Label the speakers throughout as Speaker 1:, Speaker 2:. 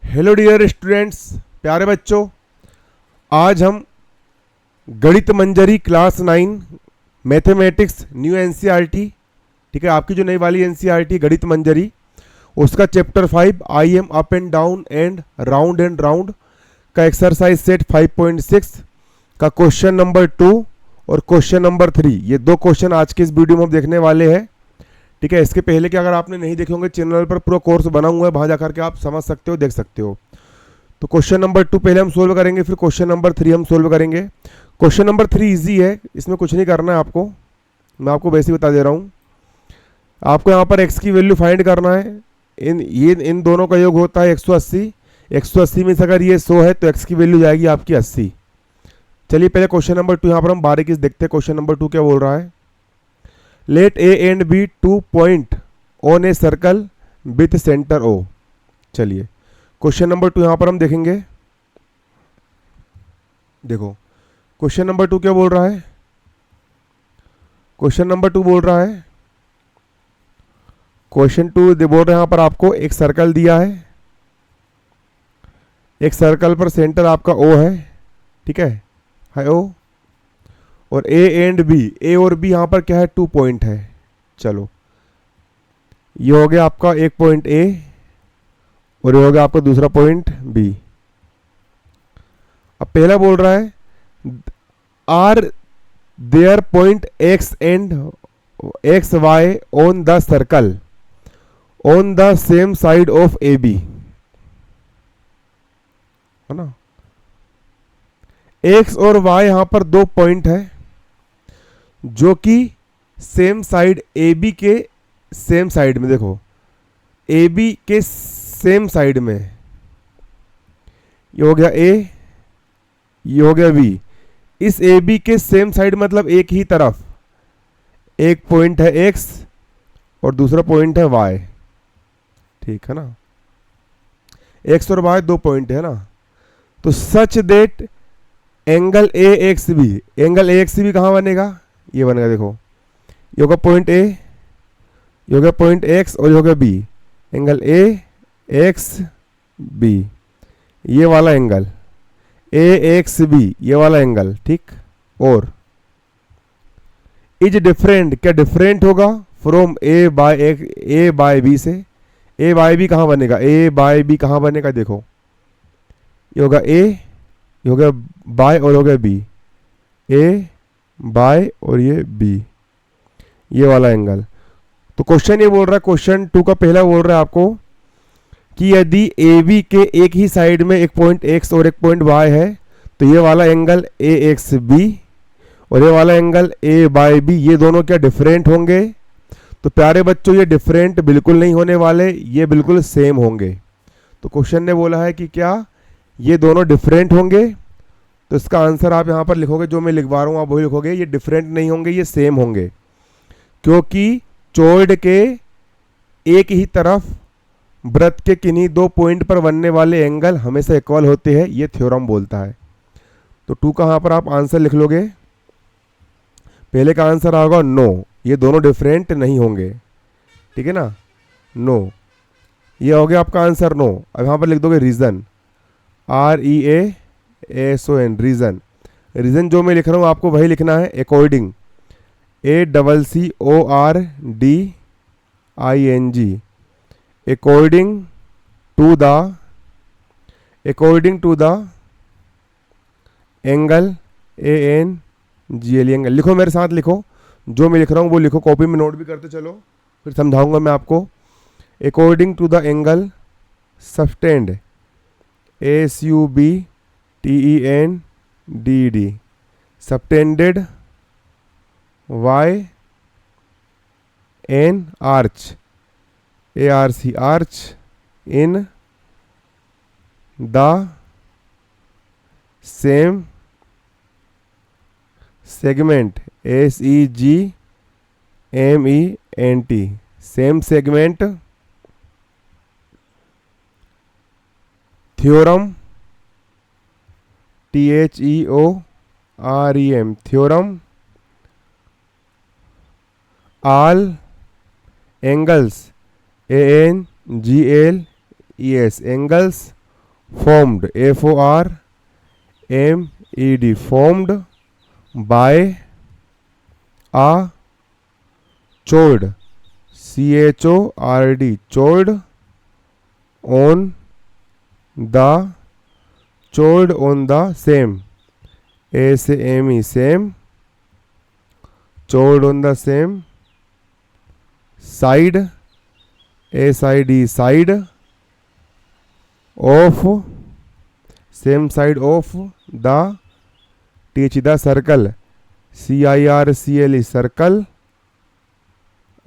Speaker 1: Hello dear students, प्यारे बच्चों। आज हम गणित मंजरी क्लास 9 मैथमेटिक्स न्यू एनसीईआरटी, ठीक है, आपकी जो नई वाली एनसीईआरटी गणित मंजरी, उसका chapter 5 I am up and round का एक्सरसाइज सेट 5.6 का क्वेश्चन नंबर 2 और क्वेश्चन नंबर 3, ये दो क्वेश्चन आज के इस वीडियो में हम देखने वाले हैं। ठीक है, इसके पहले कि अगर आपने नहीं देखे होंगे, चैनल पर पूरा कोर्स बना हुआ है, वहाँ जाकर के आप समझ सकते हो, देख सकते हो। तो क्वेश्चन नंबर 2 पहले हम सोल्व करेंगे, फिर क्वेश्चन नंबर 3 हम सोल्व करेंगे। क्वेश्चन नंबर 3 इजी है, इसमें कुछ नहीं करना है आपको, मैं आपको वैसे ही बता दे रहा हूँ। आपको यहाँ पर x की वैल्यू फाइंड करना है। इन दोनों का योग होता है 180। 180 में से अगर ये 100 है तो x की वैल्यू जाएगी आपकी 80। चलिए पहले क्वेश्चन नंबर 2 यहाँ पर हम बारीकी से देखते हैं। क्वेश्चन नंबर 2 क्या बोल रहा है। Let A and B 2 point on a circle with centre O. चलिए क्वेश्चन नंबर 2 यहां पर हम देखेंगे। देखो क्वेश्चन नंबर 2 क्या बोल रहा है। क्वेश्चन नंबर 2 बोल रहा है, क्वेश्चन 2 बोल रहे हैं यहां पर आपको एक सर्कल दिया है, एक सर्कल पर सेंटर आपका ओ है, ठीक है ओ, और ए एंड बी, ए और बी यहां पर क्या है, 2 पॉइंट है। चलो ये हो गया आपका एक पॉइंट ए और ये हो गया आपका दूसरा पॉइंट बी। अब पहला बोल रहा है are there point X and X Y on the circle on the same side of A B, है ना। एक्स और वाई यहां पर दो पॉइंट है जो कि सेम साइड ए बी के सेम साइड में, देखो ए बी के सेम साइड में, ये हो गया ए, ये हो गया बी। इस ए बी के सेम साइड मतलब एक ही तरफ एक पॉइंट है एक्स और दूसरा पॉइंट है वाई, ठीक है ना। एक्स और वाई दो पॉइंट है ना। तो such that angle A X B, angle A X B कहां बनेगा, ये बनेगा। देखो ये होगा पॉइंट ए, ये हो गया पॉइंट एक्स और ये हो गया B, angle A X B, ये वाला एंगल ए एक्स बी, ये वाला एंगल, ठीक। और इज डिफरेंट, क्या डिफरेंट होगा फ्रॉम ए बाय बी से। ए बाय बी कहां बनेगा, ए बाय बी कहां बनेगा, देखो ये होगा ए, ये हो गया बाय और हो गया बी, ए बाय और ये बी, ये वाला एंगल। तो क्वेश्चन ये बोल रहा है, क्वेश्चन 2 का पहला बोल रहा है आपको कि यदि ए बी के एक ही साइड में एक पॉइंट एक्स और एक पॉइंट वाई है तो ये वाला एंगल ए एक्स बी और ये वाला एंगल ए बाय बी, ये दोनों क्या डिफरेंट होंगे। तो प्यारे बच्चों ये डिफरेंट बिल्कुल नहीं होने वाले, ये बिल्कुल सेम होंगे। तो क्वेश्चन ने बोला है कि क्या ये दोनों डिफरेंट होंगे। तो इसका आंसर आप यहाँ पर लिखोगे, जो मैं लिखवा रहा हूँ आप वही लिखोगे, ये डिफरेंट नहीं होंगे, ये सेम होंगे, क्योंकि चौड़ के एक ही तरफ वृत्त के किन्हीं दो पॉइंट पर बनने वाले एंगल हमेशा इक्वल होते हैं, ये थ्योरम बोलता है। तो 2 का यहाँ पर आप आंसर लिख लोगे। पहले का आंसर आएगा नो, ये दोनों डिफरेंट नहीं होंगे, ठीक है ना, नो, ये हो गया आपका आंसर नो। अब यहाँ पर लिख दोगे रीजन, REASON, रीजन। रीजन जो मैं लिख रहा हूँ आपको वही लिखना है, according, ACCORDING, according to the angle ANGL, angle. लिखो मेरे साथ, लिखो जो मैं लिख रहा हूँ वो लिखो, कॉपी में नोट भी करते चलो, फिर समझाऊंगा मैं आपको। According to the angle subtended, SUBTENDED, subtended Y N arch, ARC, arch in the same segment, SEGMENT, same segment, theorem, THEOREM, theorem, all angles ANGLES, angles formed, Formed, formed by a chord, Chord, chord on the same, same, same, chord on the same side, side, side of, same side of the, the circle, circle, circle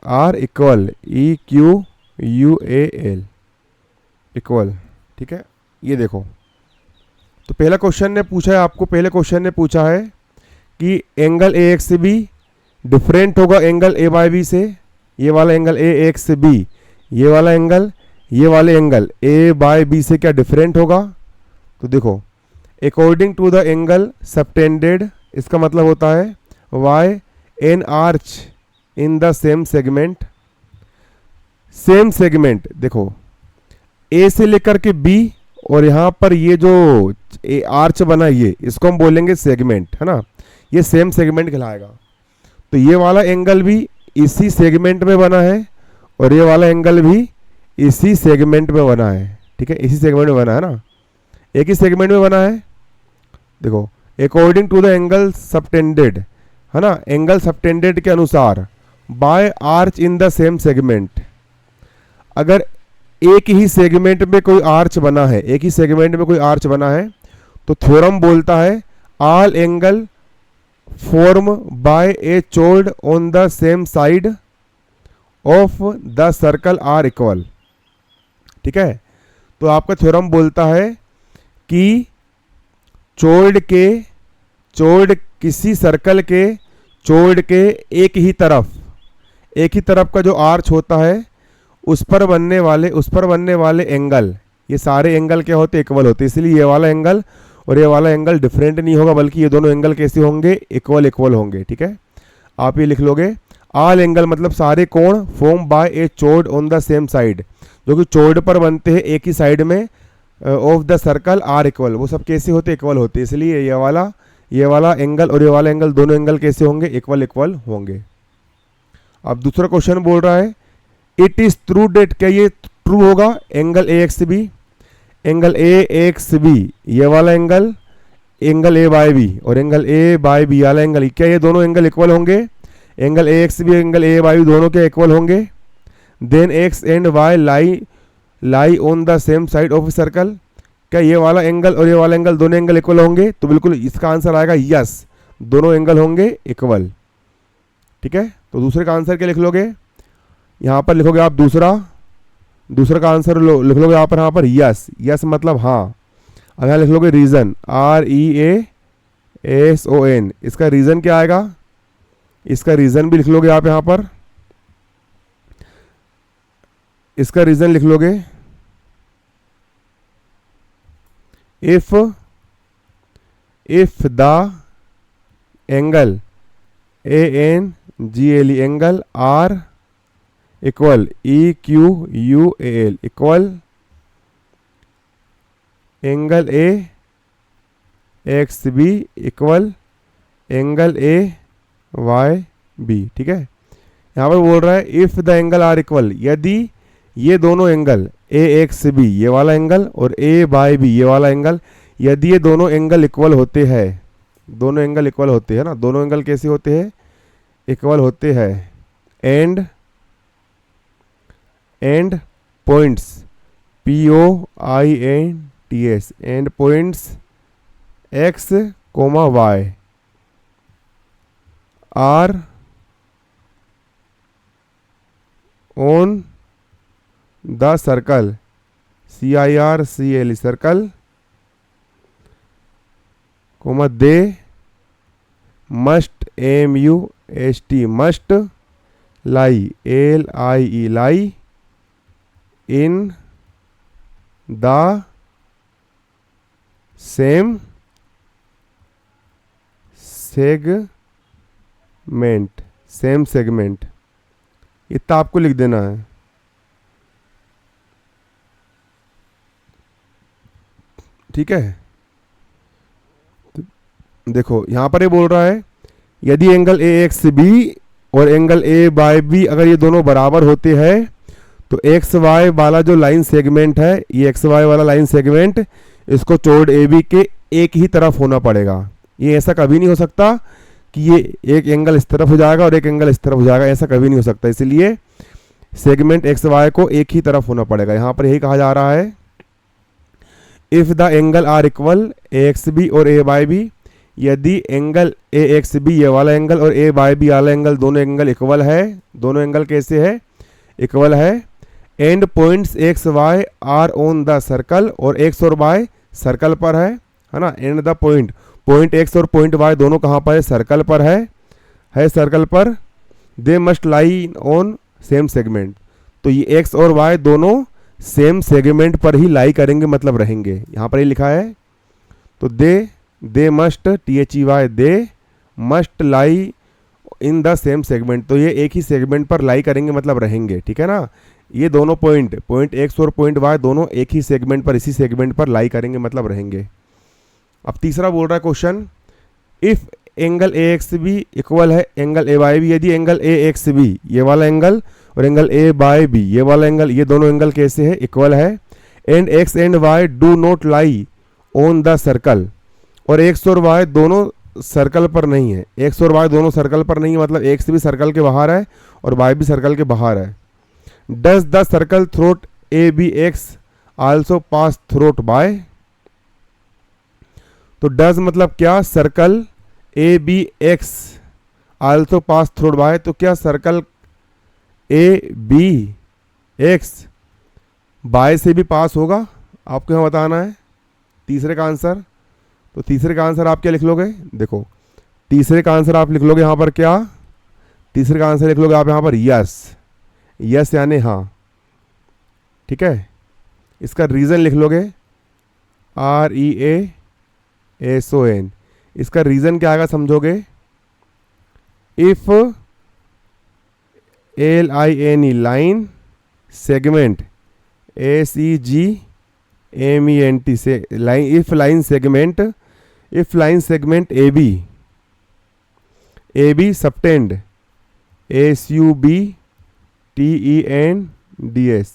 Speaker 1: are equal, equal, equal. ठीक है, ये देखो, तो पहला question ने पूछा है आपको, पहले क्वेश्चन ने पूछा है कि angle A X be different होगा एंगल ए बाई बी से, ये वाला एंगल ए एक्स बी, ये वाला एंगल, ये वाले एंगल ए बाई बी से क्या डिफरेंट होगा। तो देखो, according to the angle subtended, इसका मतलब होता है Y N arch in the same segment, same segment, देखो ए से लेकर के बी, और यहाँ पर ये जो आर्च बना ये, इसको हम बोलेंगे सेगमेंट, है ना, ये सेम सेगमेंट कहलाएगा। तो ये वाला एंगल भी इसी सेगमेंट में बना है, और ये वाला एंगल भी इसी सेगमेंट में बना है। ठीक है, इसी सेगमेंट में बना है ना, एक ही सेगमेंट में बना है। देखो, according to the angle subtended, है ना, एंगल सबटेंडेड के अनुसार, by arch in the same segment, अगर एक ही सेगमेंट में कोई आर्च बना है, एक ही सेगमेंट में कोई आर्च बना है, तो थ्योरम बोलता है all angle form by a chord on the same side of the circle are equal. ठीक है, तो आपका थ्योरम बोलता है कि चोर्ड किसी सर्कल के चोर्ड के एक ही तरफ का जो आर्च होता है, उस पर बनने वाले एंगल, ये सारे एंगल क्या होते, इक्वल होते, इसलिए ये वाला एंगल और ये वाला एंगल डिफरेंट नहीं होगा, बल्कि ये दोनों एंगल कैसे होंगे, इक्वल होंगे। ठीक है, आप ये लिख लोगे, ऑल एंगल मतलब सारे कोण form by a chord on the same side, जो कि चोर्ड पर बनते हैं एक ही साइड में, of the circle are equal, वो सब कैसे होते, इक्वल होते, इसलिए ये वाला एंगल और ये वाला एंगल, दोनों एंगल कैसे होंगे, इक्वल होंगे। अब दूसरा क्वेश्चन बोल रहा है, इट इज ट्रू डेट, क्या ये ट्रू होगा, एंगल ए एक्स बी, ये वाला एंगल ए बाई बी, और एंगल ए बाई बी वाला एंगल, क्या ये दोनों एंगल इक्वल होंगे, angle A X B, angle A by B दोनों के इक्वल होंगे। Then X and Y lie on the same side of circle, क्या ये वाला एंगल और ये वाला एंगल दोनों एंगल इक्वल होंगे, तो बिल्कुल इसका आंसर आएगा यस, दोनों एंगल होंगे इक्वल। ठीक है, तो दूसरे का आंसर क्या लिख लोगे, यहाँ पर लिखोगे आप दूसरा का आंसर लिख लोगे यहाँ पर यस मतलब हाँ। अब यहाँ लिख लोगे रीजन, REASON, इसका रीजन क्या आएगा, इसका रीजन भी लिख लोगे आप यहाँ पर, इसका रीजन लिख लोगे, if the angle ANGLE angle R equal EQUAL equal angle AXB equal angle AYB। ठीक है, यहाँ पर बोल रहा है if the angle are equal, यदि ये दोनों एंगल AXB ये वाला एंगल और AYB ये वाला एंगल, यदि ये दोनों एंगल इक्वल होते हैं, दोनों एंगल इक्वल होते हैं ना, दोनों एंगल कैसे होते हैं, इक्वल होते हैं, end points POINTS end points X, Y are on the circle CIRCLE circle, they must MUST must lie LIE lie in the same segment, इतना आपको लिख देना है। ठीक है, देखो यहाँ पर ये बोल रहा है यदि एंगल ए एक्स बी और एंगल ए बाय बी अगर ये दोनों बराबर होते हैं तो एक्स वाई वाला जो लाइन सेगमेंट है, ये एक्स वाई वाला लाइन सेगमेंट, इसको चोर्ड ए बी के एक ही तरफ होना पड़ेगा। ये ऐसा कभी नहीं हो सकता कि ये एक एंगल इस तरफ हो जाएगा और एक एंगल इस तरफ हो जाएगा, ऐसा कभी नहीं हो सकता। इसलिए सेगमेंट एक्स वाई को एक ही तरफ होना पड़ेगा। यहाँ पर यही कहा जा रहा है if the angle are equal A X B और ए बाई बी, यदि एंगल ए एक्स बी ये वाला एंगल और ए बाई बी वाला एंगल दोनों एंगल इक्वल है, दोनों एंगल कैसे है, इक्वल है, end points X Y are on the circle, और एक्स और वाई सर्कल पर है ना, एंड द पॉइंट एक्स और पॉइंट वाई दोनों कहाँ पर है, सर्कल पर है सर्कल पर, they must lie on same segment. तो ये एक्स और वाई दोनों सेम सेगमेंट पर ही लाई करेंगे, मतलब रहेंगे। यहाँ पर ये लिखा है तो they must THEY they must lie in the same segment, तो ये एक ही सेगमेंट पर लाई करेंगे मतलब रहेंगे, ठीक है ना। ये दोनों पॉइंट एक्स और पॉइंट वाई दोनों एक ही सेगमेंट पर, इसी सेगमेंट पर लाई करेंगे मतलब रहेंगे। अब तीसरा बोल रहा है question, if angle A X B equal है एंगल ए बाई बी, यदि एंगल ए एक्स बी ये वाला एंगल और एंगल ए बाई बी ये वाला एंगल, ये दोनों एंगल कैसे है, इक्वल है, and X and Y do not lie on the circle, और एक्स और वाई दोनों सर्कल पर नहीं है, एक्स और वाई दोनों सर्कल पर नहीं है, मतलब एक्स भी सर्कल के बाहर है और वाई भी सर्कल के बाहर है। Does the circle through A B X also pass through Y, तो डज मतलब क्या, circle A B X also pass through Y, तो क्या circle A B X Y से भी पास होगा, आपको यहाँ बताना है तीसरे का आंसर। तो तीसरे का आंसर आप क्या लिख लोगे, देखो तीसरे का आंसर आप लिख लोगे यहाँ पर क्या, तीसरे का आंसर लिख लोगे आप यहाँ पर यस यानी हाँ, ठीक है। इसका रीज़न लिख लोगे REASON, इसका रीज़न क्या आएगा समझोगे, if LINE line segment SEGMENT से line, if line segment AB subtend SUBTENDS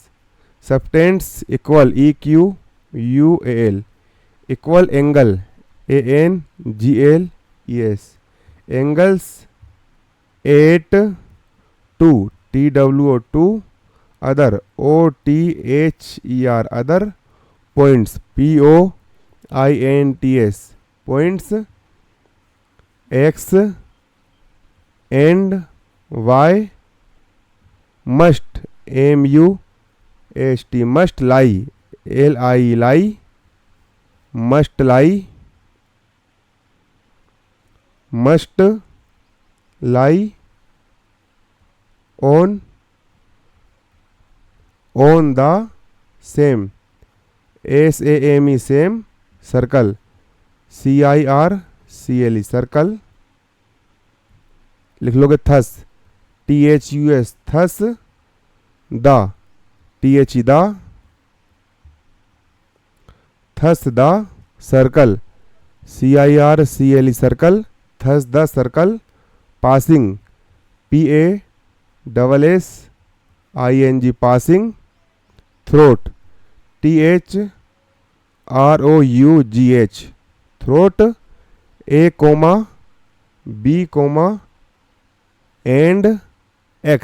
Speaker 1: subtends equal EQUAL equal angle ANGLES angles 8 2 TWO2 other OTHER other points POINTS points X and Y must MUST must lie LI lie must lie on the same SAME same circle CIRCLE circle लिख लोगे, thus THUS thus, the THE the, thus the circle CIRCLE circle, thus the circle, passing PASSING passing, throat THROUGH throat, A B and X,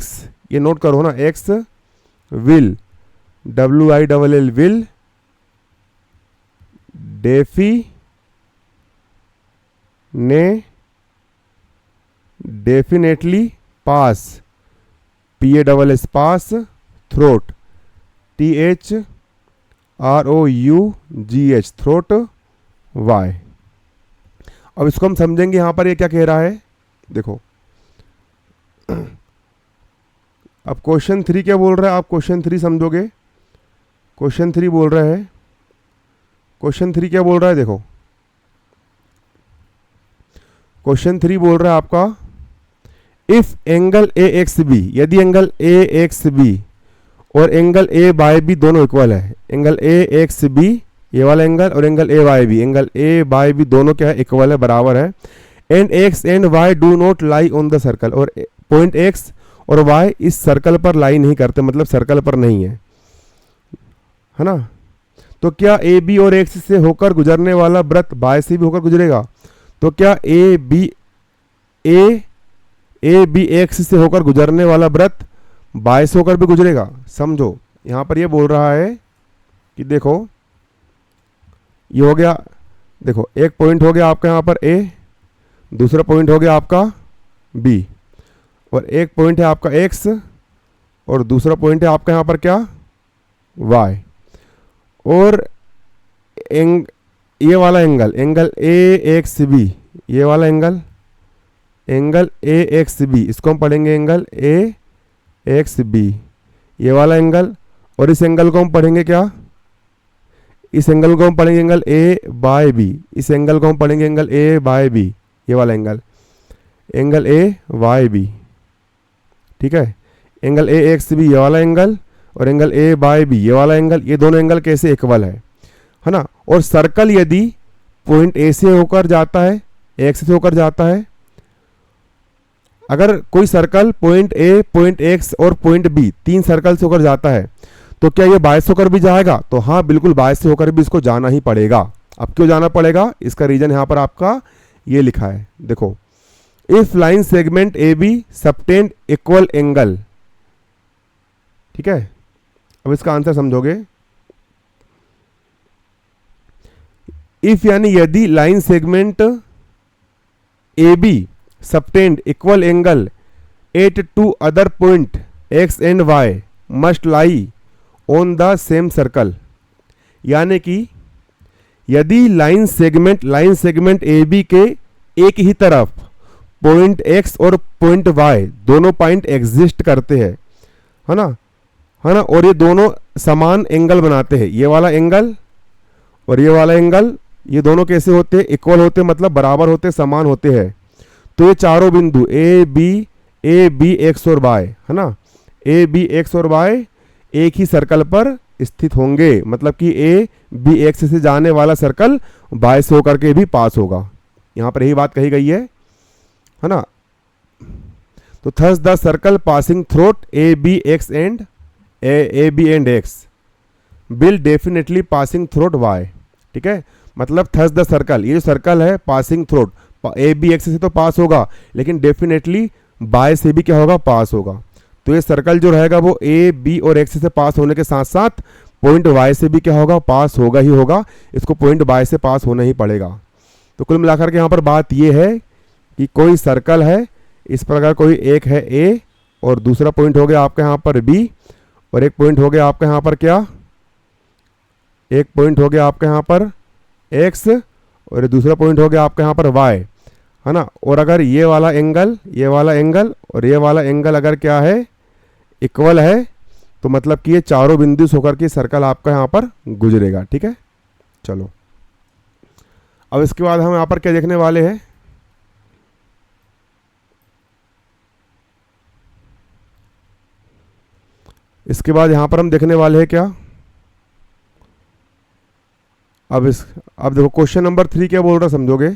Speaker 1: ये note करो ना, X will WILL will definitely pass PASS pass, throat THROUGH throat Y। अब इसको हम समझेंगे यहाँ पर ये क्या कह रहा है, देखो अब क्वेश्चन 3 क्या बोल रहा है, आप क्वेश्चन 3 समझोगे। क्वेश्चन 3 बोल रहा है, क्वेश्चन 3 क्या बोल रहा है, देखो क्वेश्चन 3 बोल रहा है आपका, इफ एंगल AXB, यदि एंगल AXB और एंगल A बाय बी दोनों इक्वल है, एंगल AXB ये वाला एंगल और angle A by B, angle A by B दोनों क्या है, इक्वल है, बराबर है। And X and Y do not lie on the circle, और पॉइंट एक्स और वाई इस सर्कल पर लाई नहीं करते, मतलब सर्कल पर नहीं है ना। तो क्या ए बी और एक्स से होकर गुजरने वाला वृत्त बाय से भी होकर गुजरेगा? तो क्या ए बी एक्स से होकर गुजरने वाला वृत्त बाय से होकर भी गुजरेगा? समझो यहां पर ये बोल रहा है कि देखो ये हो गया, देखो एक पॉइंट हो गया आपका यहां पर ए, दूसरा पॉइंट हो गया आपका बी, और एक पॉइंट है आपका एक्स और दूसरा पॉइंट है आपका यहां पर क्या, वाई। और ये वाला एंगल ए एक्स बी, ये वाला एंगल ए एक्स बी, इसको हम पढ़ेंगे एंगल ए एक्स बी, ये वाला एंगल। और इस एंगल को हम पढ़ेंगे क्या, इस एंगल को हम पढ़ेंगे एंगल ए बाय बी, इस एंगल को हम पढ़ेंगे एंगल ए बाय बी, ये वाला एंगल ए वाई बी, ठीक है। एंगल ए एक्स बी ये वाला एंगल और एंगल ए बाय बी ये वाला एंगल, ये दोनों एंगल कैसे इक्वल है ना। और सर्कल यदि पॉइंट ए से होकर जाता है, एक्स से होकर जाता है, अगर कोई circle point A, point X और पॉइंट बी तीन सर्कल से होकर जाता है तो क्या ये बाय से होकर भी जाएगा? तो हाँ बिल्कुल, बाय से होकर भी इसको जाना ही पड़ेगा। अब क्यों जाना पड़ेगा, इसका रीजन यहां पर आपका ये लिखा है, देखो if line segment A B subtend equal angle, ठीक है। अब इसका आंसर समझोगे, इफ यानी यदि line segment A B subtend equal angle at two other point X and Y must lie on the same circle, यानी कि यदि लाइन सेगमेंट ए बी के एक ही तरफ पॉइंट एक्स और पॉइंट वाई दोनों पॉइंट एग्जिस्ट करते हैं, है ना, और ये दोनों समान एंगल बनाते हैं, ये वाला एंगल और ये वाला एंगल, ये दोनों कैसे होते हैं, इक्वल होते हैं, मतलब बराबर होते, समान होते हैं। तो ये चारों बिंदु ए बी एक्स और वाई, है ना, ए बी एक्स और वाई एक ही सर्कल पर स्थित होंगे, मतलब कि ए बी एक्स से जाने वाला सर्कल वाई से होकर के भी पास होगा। यहां पर यही बात कही गई है ना। तो thus the circle passing through A B and X will definitely passing through Y, ठीक है। मतलब थस द सर्कल, ये जो सर्कल है passing through A B X से तो पास होगा, लेकिन डेफिनेटली बाय से भी क्या होगा, पास होगा। तो ये सर्कल जो रहेगा वो ए बी और एक्स से पास होने के साथ साथ पॉइंट वाई से भी क्या होगा, पास होगा ही होगा, इसको पॉइंट वाई से पास होना ही पड़ेगा। तो कुल मिलाकर के यहाँ पर बात ये है कि कोई सर्कल है, इस प्रकार कोई एक है ए और दूसरा पॉइंट हो गया आपका यहाँ पर बी, और एक पॉइंट हो गया आपका यहाँ पर क्या, एक पॉइंट हो गया आपका यहाँ पर एक्स और दूसरा पॉइंट हो गया आपका यहाँ पर वाई, है ना। और अगर ये वाला एंगल और ये वाला एंगल अगर क्या है, इक्वल है, तो मतलब कि ये चारों बिंदु से होकर के सर्कल आपका यहाँ पर गुजरेगा, ठीक है। चलो अब इसके बाद हम यहाँ पर क्या देखने वाले हैं, इसके बाद यहां पर हम देखने वाले हैं क्या, अब देखो क्वेश्चन नंबर 3 क्या बोल रहा समझोगे।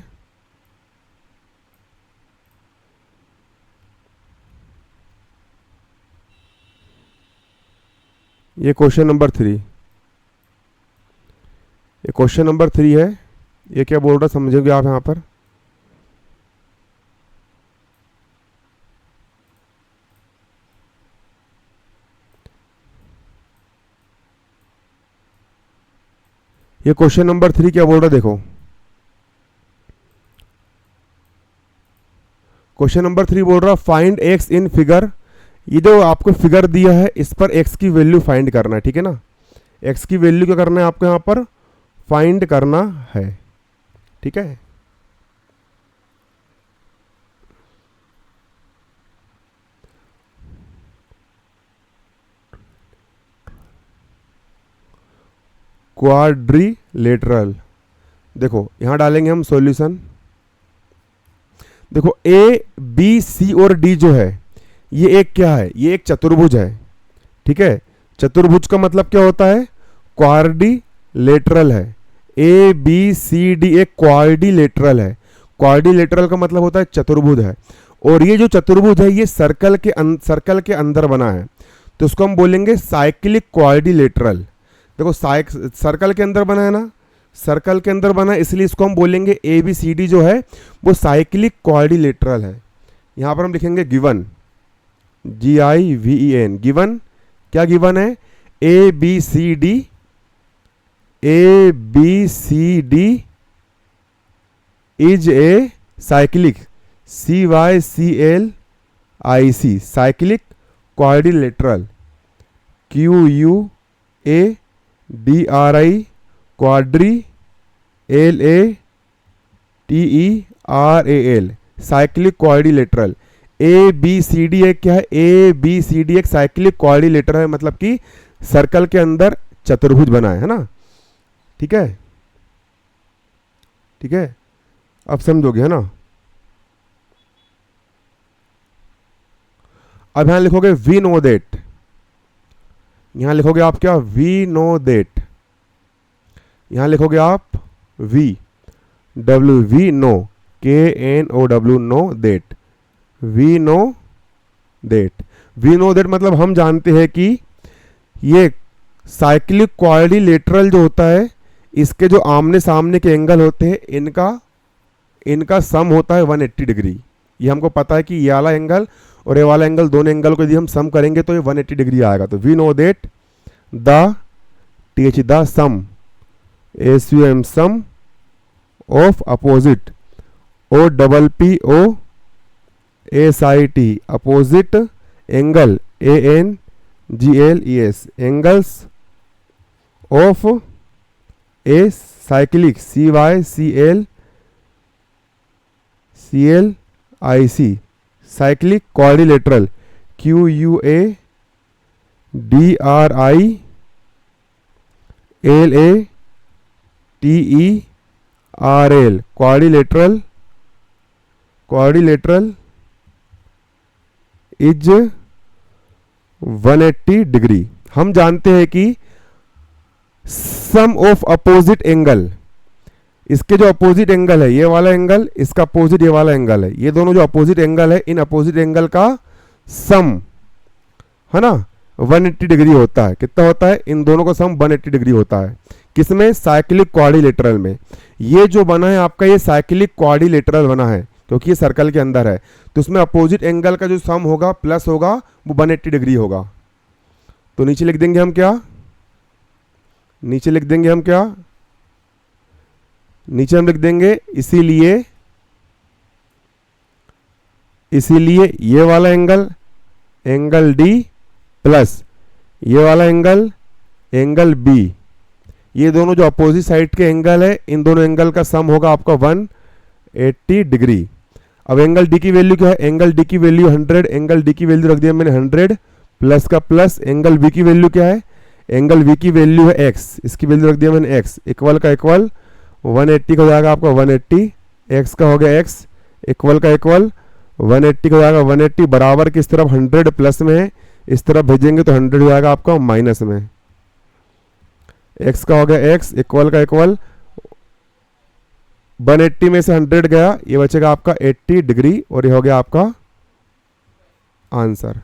Speaker 1: ये क्वेश्चन नंबर 3, ये क्वेश्चन नंबर 3 है, ये क्या बोल रहा समझोगे आप यहां पर। ये क्वेश्चन नंबर 3 क्या बोल रहा देखो, क्वेश्चन नंबर 3 बोल रहा फाइंड एक्स इन फिगर। ये जो आपको फिगर दिया है इस पर एक्स की वैल्यू फाइंड करना है, ठीक है ना। एक्स की वैल्यू क्या करना है आपको यहाँ पर, फाइंड करना है, ठीक है। क्वाड्रिलेटरल, देखो यहां डालेंगे हम सॉल्यूशन। देखो ए बी सी और डी जो है ये एक क्या है, ये एक चतुर्भुज है, ठीक है। चतुर्भुज का मतलब क्या होता है, क्वाड्रिलेटरल है, ए बी सी डी एक क्वाड्रिलेटरल है। क्वाड्रिलेटरल का मतलब होता है चतुर्भुज है, और ये जो चतुर्भुज है ये सर्कल के अंदर बना है, तो इसको हम बोलेंगे साइक्लिक क्वाड्रिलेटरल। देखो सर्कल के अंदर बना है ना, सर्कल के अंदर बना है, इसलिए इसको हम बोलेंगे ए बी सी डी जो है वो साइक्लिक क्वाड्रिलेटरल है। यहाँ पर हम लिखेंगे गिवन, GIVEN, गिवन। क्या गिवन है? A B C D is a cyclic CYCLIC cyclic quadrilateral, QUADRI quadri LATERAL cyclic quadrilateral. A B C D एक क्या है? ए बी सी डी एक साइक्लिक क्वाड्रिलेटरल है, मतलब कि सर्कल के अंदर चतुर्भुज बना है ना। ठीक है, ठीक है, अब समझोगे है ना। अब यहां लिखोगे वी नो देट, यहां लिखोगे आप क्या? We know that. यहां लिखोगे आप we know KNOW know that, we know that. We know that मतलब हम जानते हैं कि ये साइक्लिक क्वाड्रिलेटरल जो होता है, इसके जो आमने सामने के एंगल होते हैं इनका सम होता है 180 डिग्री। ये हमको पता है कि ये वाला एंगल और ये वाला एंगल, दोनों एंगल को यदि हम सम करेंगे तो ये 180 डिग्री आएगा। तो we know that the sum SUM sum of opposite OPPOSIT opposite angle ANGLES angles of a cyclic CYCLIC cyclic quadrilateral QUADRILATERAL quadrilateral is 180 degree. हम जानते हैं कि सम ऑफ अपोजिट एंगल, इसके जो अपोजिट एंगल है ये वाला एंगल, इसका अपोजिट ये वाला एंगल है, ये दोनों जो अपोजिट एंगल है इन अपोजिट एंगल का सम है ना 180 डिग्री होता है। कितना होता है? इन दोनों का सम 180 डिग्री होता है। किसमें? साइक्लिक क्वाड्रिलेटरल में। ये जो बना है आपका ये साइक्लिक क्वाड्रिलेटरल बना है क्योंकि ये सर्कल के अंदर है, तो उसमें अपोजिट एंगल का जो सम होगा प्लस होगा वो 180 डिग्री होगा। तो नीचे लिख देंगे हम क्या? नीचे लिख देंगे हम क्या? नीचे हम लिख देंगे इसीलिए ये वाला एंगल D प्लस ये वाला एंगल B, ये दोनों जो अपोजिट साइड के एंगल है इन दोनों एंगल का सम होगा आपका 180 डिग्री। अब एंगल D की वैल्यू क्या है? एंगल D की वैल्यू 100, एंगल D की वैल्यू रख दिया मैंने 100 प्लस का प्लस। एंगल B की वैल्यू क्या है? एंगल V की वैल्यू है x, इसकी वैल्यू रख दिया मैंने x, इक्वल का इक्वल 180 का हो जाएगा आपका 180, x का हो गया x, इक्वल का इक्वल 180 का हो जाएगा 180, बराबर किस तरफ 100 प्लस में है, इस तरफ भेजेंगे तो 100 हो जाएगा आपका माइनस में। x का हो गया x, इक्वल का इक्वल 180 में से 100 गया, ये बचेगा आपका 80 डिग्री और ये हो गया आपका आंसर।